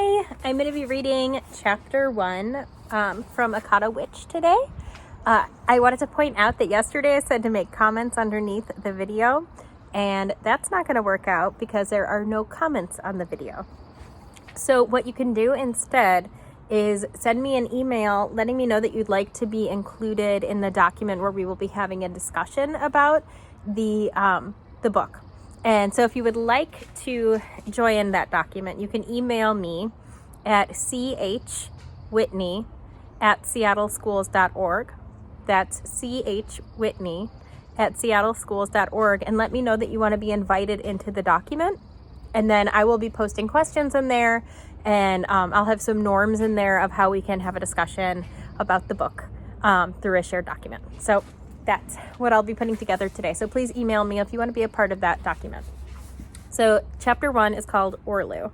Hi, I'm going to be reading chapter 1 from Akata Witch today. I wanted to point out that yesterday I said to make comments underneath the video, and that's not going to work out because there are no comments on the video. So what you can do instead is send me an email letting me know that you'd like to be included in the document where we will be having a discussion about the book. And so if you would like to join that document, you can email me at chwhitney@seattleschools.org. That's chwhitney@seattleschools.org, and let me know that you want to be invited into the document. And then I will be posting questions in there, and I'll have some norms in there of how we can have a discussion about the book through a shared document. So that's what I'll be putting together today. So please email me if you want to be a part of that document. So chapter 1 is called Orlu.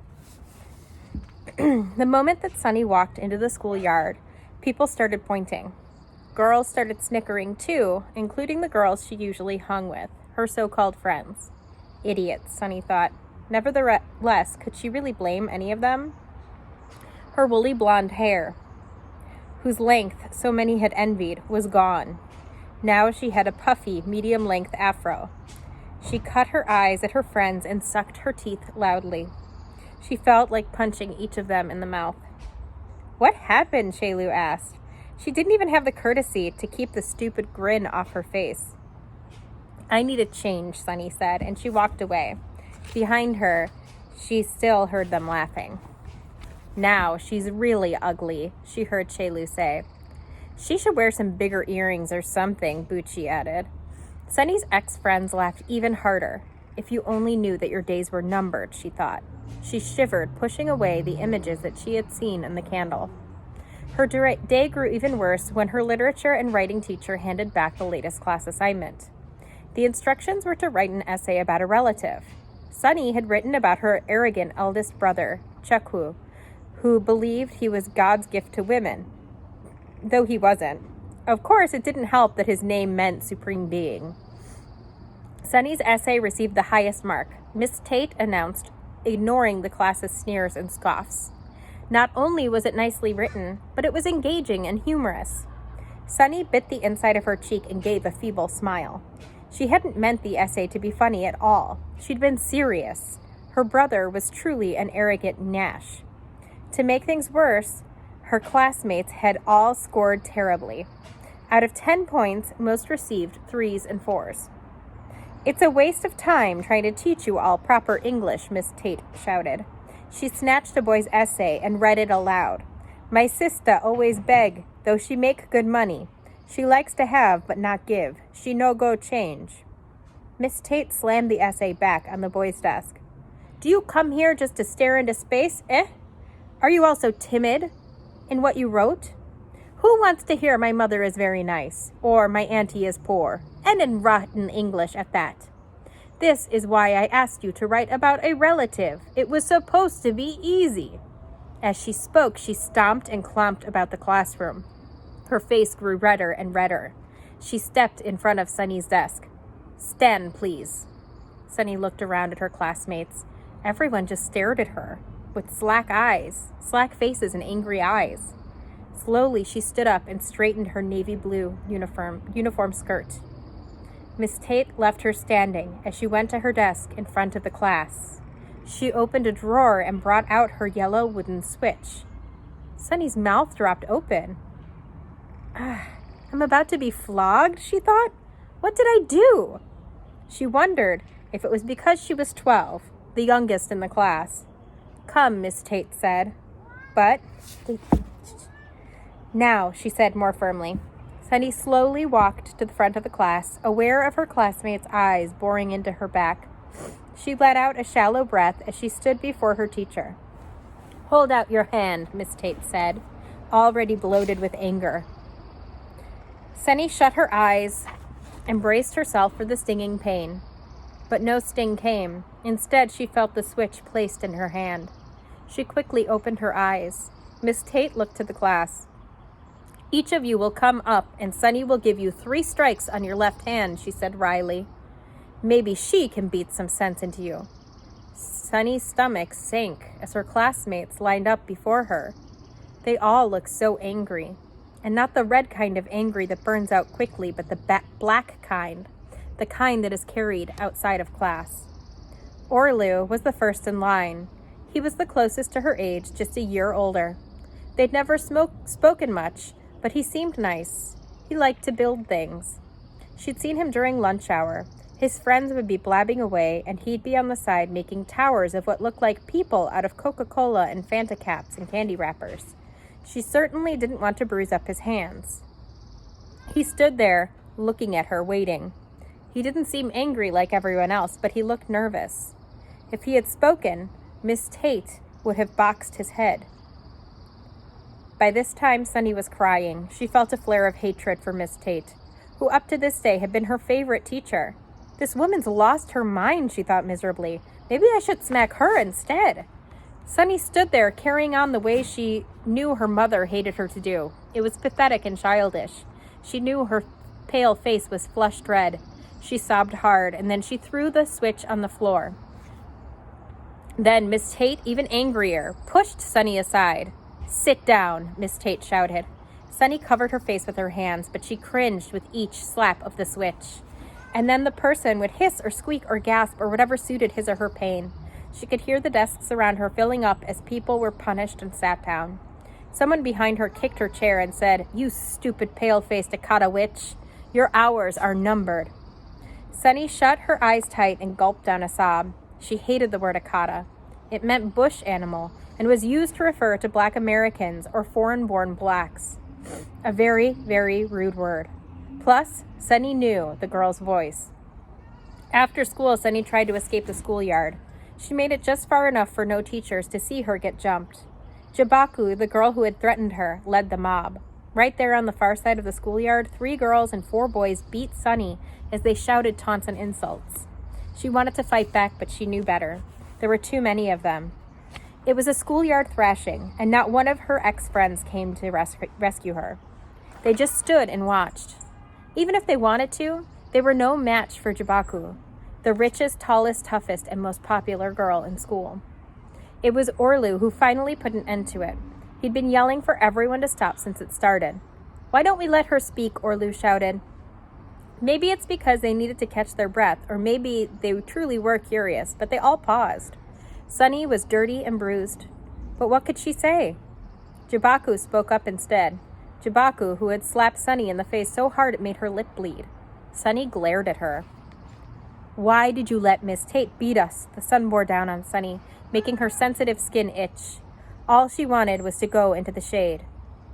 The moment that Sunny walked into the schoolyard, people started pointing. Girls started snickering too, including the girls she usually hung with, her so-called friends. Idiots, Sunny thought. Nevertheless, could she really blame any of them? Her woolly blonde hair, whose length so many had envied, was gone. Now she had a puffy, medium-length afro. She cut her eyes at her friends and sucked her teeth loudly. She felt like punching each of them in the mouth. What happened? Shailu asked. She didn't even have the courtesy to keep the stupid grin off her face. I need a change, Sunny said, and she walked away. Behind her, she still heard them laughing. Now she's really ugly, she heard Shailu say. She should wear some bigger earrings or something, Bucci added. Sunny's ex-friends laughed even harder. If you only knew that your days were numbered, she thought. She shivered, pushing away the images that she had seen in the candle. Her day grew even worse when her literature and writing teacher handed back the latest class assignment. The instructions were to write an essay about a relative. Sunny had written about her arrogant eldest brother, Chekhu, who believed he was God's gift to women, though he wasn't. Of course, it didn't help that his name meant supreme being. Sunny's essay received the highest mark, Miss Tate announced, ignoring the class's sneers and scoffs. Not only was it nicely written, but it was engaging and humorous. Sunny bit the inside of her cheek and gave a feeble smile. She hadn't meant the essay to be funny at all. She'd been serious. Her brother was truly an arrogant Nash. To make things worse, her classmates had all scored terribly. Out of 10 points, most received 3s and 4s. It's a waste of time trying to teach you all proper English, Miss Tate shouted. She snatched a boy's essay and read it aloud. My sister always beg, though she make good money. She likes to have but not give. She no go change. Miss Tate slammed the essay back on the boy's desk. Do you come here just to stare into space, eh? Are you also timid in what you wrote? Who wants to hear my mother is very nice, or my auntie is poor, and in rotten English at that? This is why I asked you to write about a relative. It was supposed to be easy. As she spoke, she stomped and clomped about the classroom. Her face grew redder and redder. She stepped in front of Sunny's desk. Stand, please. Sunny looked around at her classmates. Everyone just stared at her, with slack faces and angry eyes. Slowly, she stood up and straightened her navy blue uniform skirt. Miss Tate left her standing as she went to her desk in front of the class. She opened a drawer and brought out her yellow wooden switch. Sunny's mouth dropped open. I'm about to be flogged, she thought. What did I do? She wondered if it was because she was 12, the youngest in the class. Come, Miss Tate said. But... Now, she said more firmly. Sunny slowly walked to the front of the class, aware of her classmates' eyes boring into her back. She let out a shallow breath as she stood before her teacher. Hold out your hand, Miss Tate said, already bloated with anger. Sunny shut her eyes and braced herself for the stinging pain. But no sting came. Instead, she felt the switch placed in her hand. She quickly opened her eyes. Miss Tate looked to the class. Each of you will come up, and Sunny will give you 3 strikes on your left hand, she said wryly. Maybe she can beat some sense into you. Sunny's stomach sank as her classmates lined up before her. They all looked so angry, and not the red kind of angry that burns out quickly, but the black kind, the kind that is carried outside of class. Orlu was the first in line. He was the closest to her age, just a year older. They'd never spoken much, but he seemed nice. He liked to build things. She'd seen him during lunch hour. His friends would be blabbing away, and he'd be on the side making towers of what looked like people out of Coca-Cola and Fanta caps and candy wrappers. She certainly didn't want to bruise up his hands. He stood there, looking at her, waiting. He didn't seem angry like everyone else, but he looked nervous. If he had spoken, Miss Tate would have boxed his head. By this time, Sunny was crying. She felt a flare of hatred for Miss Tate, who up to this day had been her favorite teacher. This woman's lost her mind, she thought miserably. Maybe I should smack her instead. Sunny stood there, carrying on the way she knew her mother hated her to do. It was pathetic and childish. She knew her pale face was flushed red. She sobbed hard, and then she threw the switch on the floor. Then Miss Tate, even angrier, pushed Sunny aside. "Sit down," Miss Tate shouted. Sunny covered her face with her hands, but she cringed with each slap of the switch. And then the person would hiss or squeak or gasp or whatever suited his or her pain. She could hear the desks around her filling up as people were punished and sat down. Someone behind her kicked her chair and said, "You stupid pale-faced Akata witch, your hours are numbered." Sunny shut her eyes tight and gulped down a sob. She hated the word Akata. It meant bush animal and was used to refer to Black Americans or foreign-born blacks. A very, very rude word. Plus, Sunny knew the girl's voice. After school, Sunny tried to escape the schoolyard. She made it just far enough for no teachers to see her get jumped. Jibaku, the girl who had threatened her, led the mob. Right there on the far side of the schoolyard, 3 girls and 4 boys beat Sunny as they shouted taunts and insults. She wanted to fight back, but she knew better. There were too many of them. It was a schoolyard thrashing, and not one of her ex-friends came to rescue her. They just stood and watched. Even if they wanted to, they were no match for Jibaku, the richest, tallest, toughest, and most popular girl in school. It was Orlu who finally put an end to it. He'd been yelling for everyone to stop since it started. "Why don't we let her speak?" Orlu shouted. Maybe it's because they needed to catch their breath, or maybe they truly were curious, but they all paused. Sunny was dirty and bruised. But what could she say? Jibaku spoke up instead. Jibaku, who had slapped Sunny in the face so hard it made her lip bleed. Sunny glared at her. "Why did you let Miss Tate beat us?" The sun bore down on Sunny, making her sensitive skin itch. All she wanted was to go into the shade.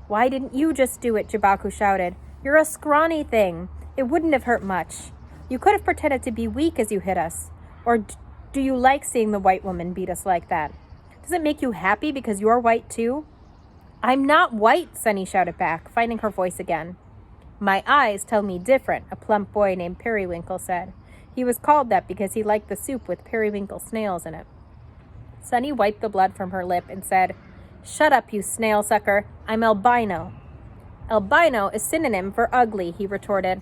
"Why didn't you just do it?" Jibaku shouted. "You're a scrawny thing. It wouldn't have hurt much. You could have pretended to be weak as you hit us. Or do you like seeing the white woman beat us like that? Does it make you happy because you're white too?" "I'm not white," Sunny shouted back, finding her voice again. "My eyes tell me different," a plump boy named Periwinkle said. He was called that because he liked the soup with periwinkle snails in it. Sunny wiped the blood from her lip and said, "Shut up, you snail sucker. I'm albino." "Albino is synonym for ugly," he retorted.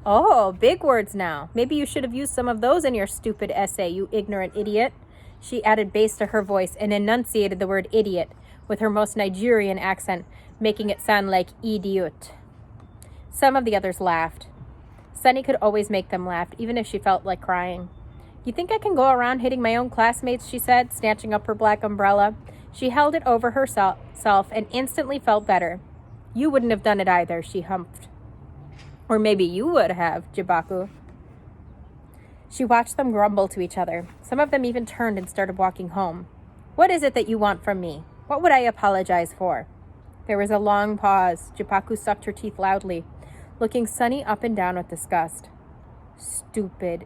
"Oh, big words now. Maybe you should have used some of those in your stupid essay, you ignorant idiot." She added bass to her voice and enunciated the word idiot with her most Nigerian accent, making it sound like idiot. Some of the others laughed. Sunny could always make them laugh, even if she felt like crying. "You think I can go around hitting my own classmates?" she said, snatching up her black umbrella. She held it over herself and instantly felt better. "You wouldn't have done it either," she humphed. "Or maybe you would have, Jibaku." She watched them grumble to each other. Some of them even turned and started walking home. "What is it that you want from me? What would I apologize for?" There was a long pause. Jibaku sucked her teeth loudly, looking Sunny up and down with disgust. "Stupid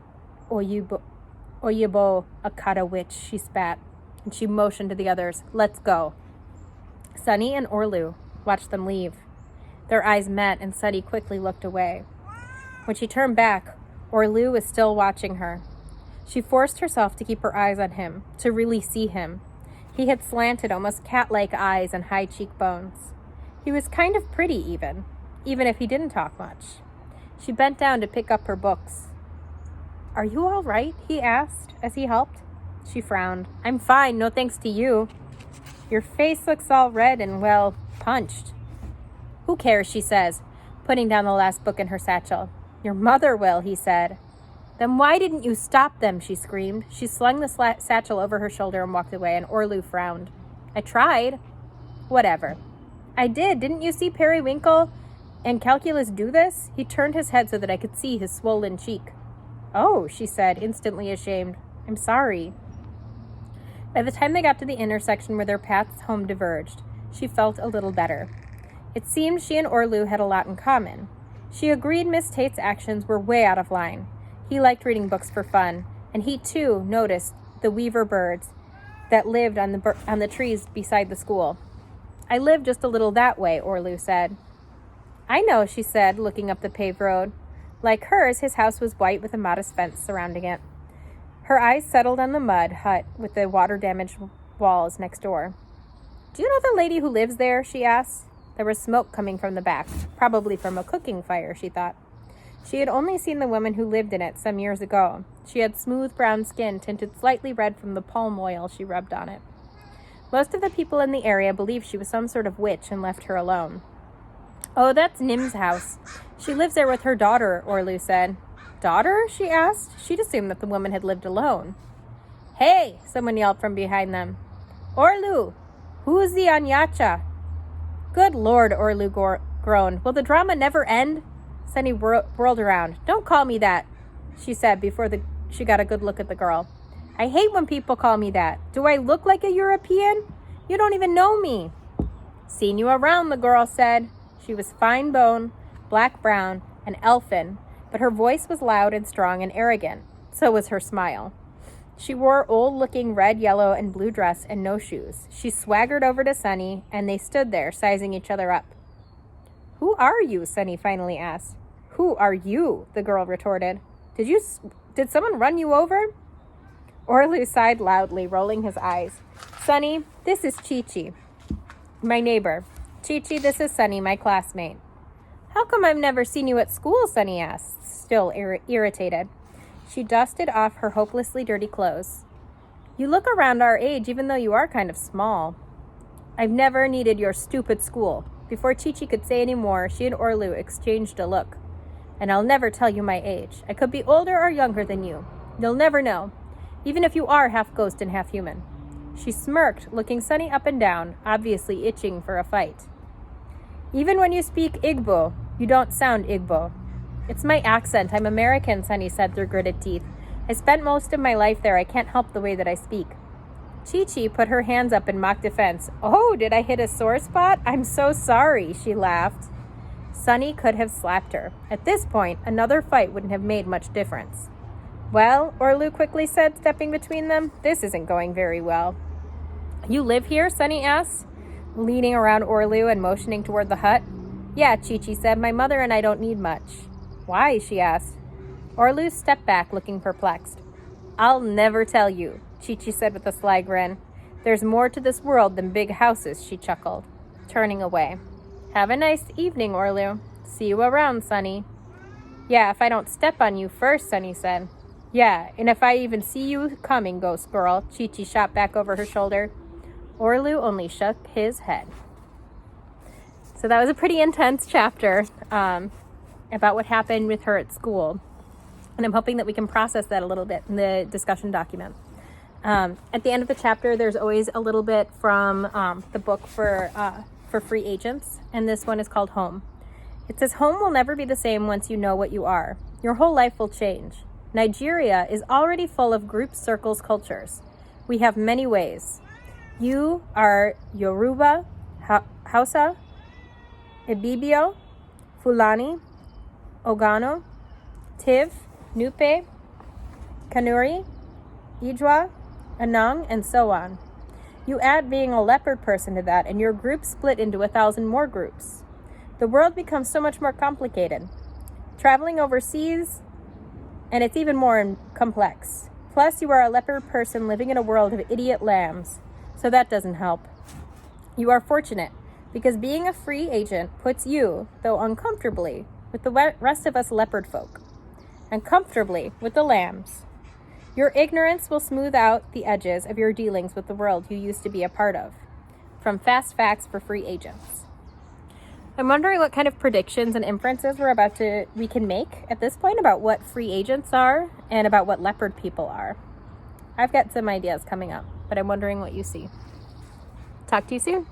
Oyibo Akata witch," she spat, and she motioned to the others. "Let's go." Sunny and Orlu watched them leave. Their eyes met, and Sunny quickly looked away. When she turned back, Orlu was still watching her. She forced herself to keep her eyes on him, to really see him. He had slanted, almost cat-like eyes and high cheekbones. He was kind of pretty even if he didn't talk much. She bent down to pick up her books. "Are you all right?" he asked as he helped. She frowned. I'm fine, no thanks to you. Your face looks all red and, well, punched. Who cares, she says, putting down the last book in her satchel. Your mother will, he said. Then why didn't you stop them, she screamed. She slung the satchel over her shoulder and walked away, and Orlu frowned. I tried. Whatever. I did. Didn't you see Periwinkle and Calculus do this? He turned his head so that I could see his swollen cheek. Oh, she said, instantly ashamed. I'm sorry. By the time they got to the intersection where their paths home diverged, she felt a little better. It seemed she and Orlu had a lot in common. She agreed Miss Tate's actions were way out of line. He liked reading books for fun, and he, too, noticed the weaver birds that lived on the trees beside the school. I live just a little that way, Orlu said. I know, she said, looking up the paved road. Like hers, his house was white with a modest fence surrounding it. Her eyes settled on the mud hut with the water-damaged walls next door. Do you know the lady who lives there? She asked. There was smoke coming from the back, probably from a cooking fire, she thought. She had only seen the woman who lived in it some years ago. She had smooth brown skin tinted slightly red from the palm oil she rubbed on it. Most of the people in the area believed she was some sort of witch and left her alone. Oh, that's Nim's house. She lives there with her daughter, Orlu said. Daughter? She asked. She'd assumed that the woman had lived alone. Hey, someone yelled from behind them. Orlu, who's the Anyacha? Good Lord, Orlu groaned. Will the drama never end? Sunny whirled around. Don't call me that, she said before she got a good look at the girl. I hate when people call me that. Do I look like a European? You don't even know me. Seen you around, the girl said. She was fine bone, black-brown, and elfin, but her voice was loud and strong and arrogant. So was her smile. She wore old-looking red, yellow, and blue dress and no shoes. She swaggered over to Sunny, and they stood there, sizing each other up. Who are you? Sunny finally asked. Who are you? The girl retorted. Did someone run you over? Orlu sighed loudly, rolling his eyes. Sunny, this is Chi-Chi, my neighbor. Chi-Chi, this is Sunny, my classmate. How come I've never seen you at school? Sunny asked, still irritated. She dusted off her hopelessly dirty clothes. You look around our age, even though you are kind of small. I've never needed your stupid school. Before Chi-Chi could say any more, she and Orlu exchanged a look. And I'll never tell you my age. I could be older or younger than you. You'll never know, even if you are half ghost and half human. She smirked, looking Sunny up and down, obviously itching for a fight. Even when you speak Igbo, you don't sound Igbo. It's my accent. I'm American, Sunny said through gritted teeth. I spent most of my life there. I can't help the way that I speak. Chi-Chi put her hands up in mock defense. Oh, did I hit a sore spot? I'm so sorry, she laughed. Sunny could have slapped her. At this point, another fight wouldn't have made much difference. Well, Orlu quickly said, stepping between them, this isn't going very well. You live here? Sunny asked, leaning around Orlu and motioning toward the hut. Yeah, Chi-Chi said, my mother and I don't need much. Why? She asked. Orlu stepped back, looking perplexed. I'll never tell you, Chi-Chi said with a sly grin. There's more to this world than big houses, she chuckled, turning away. Have a nice evening, Orlu. See you around, Sunny. Yeah, if I don't step on you first, Sunny said. Yeah, and if I even see you coming, ghost girl, Chi-Chi shot back over her shoulder. Orlu only shook his head. So that was a pretty intense chapter about what happened with her at school. And I'm hoping that we can process that a little bit in the discussion document. At the end of the chapter, there's always a little bit from the book for free agents, and this one is called Home. It says, home will never be the same once you know what you are. Your whole life will change. Nigeria is already full of group circles cultures. We have many ways. You are Yoruba, Hausa, Ibibio, Fulani, Ogano, Tiv, Nupe, Kanuri, Ijwa, Anang, and so on. You add being a leopard person to that, and your group split into 1,000 more groups. The world becomes so much more complicated. Traveling overseas, and it's even more complex. Plus, you are a leopard person living in a world of idiot lambs, so that doesn't help. You are fortunate, because being a free agent puts you, though uncomfortably, with the rest of us leopard folk, and comfortably with the lambs. Your ignorance will smooth out the edges of your dealings with the world you used to be a part of. From Fast Facts for Free Agents. I'm wondering what kind of predictions and inferences we can make at this point about what free agents are and about what leopard people are. I've got some ideas coming up, but I'm wondering what you see. Talk to you soon.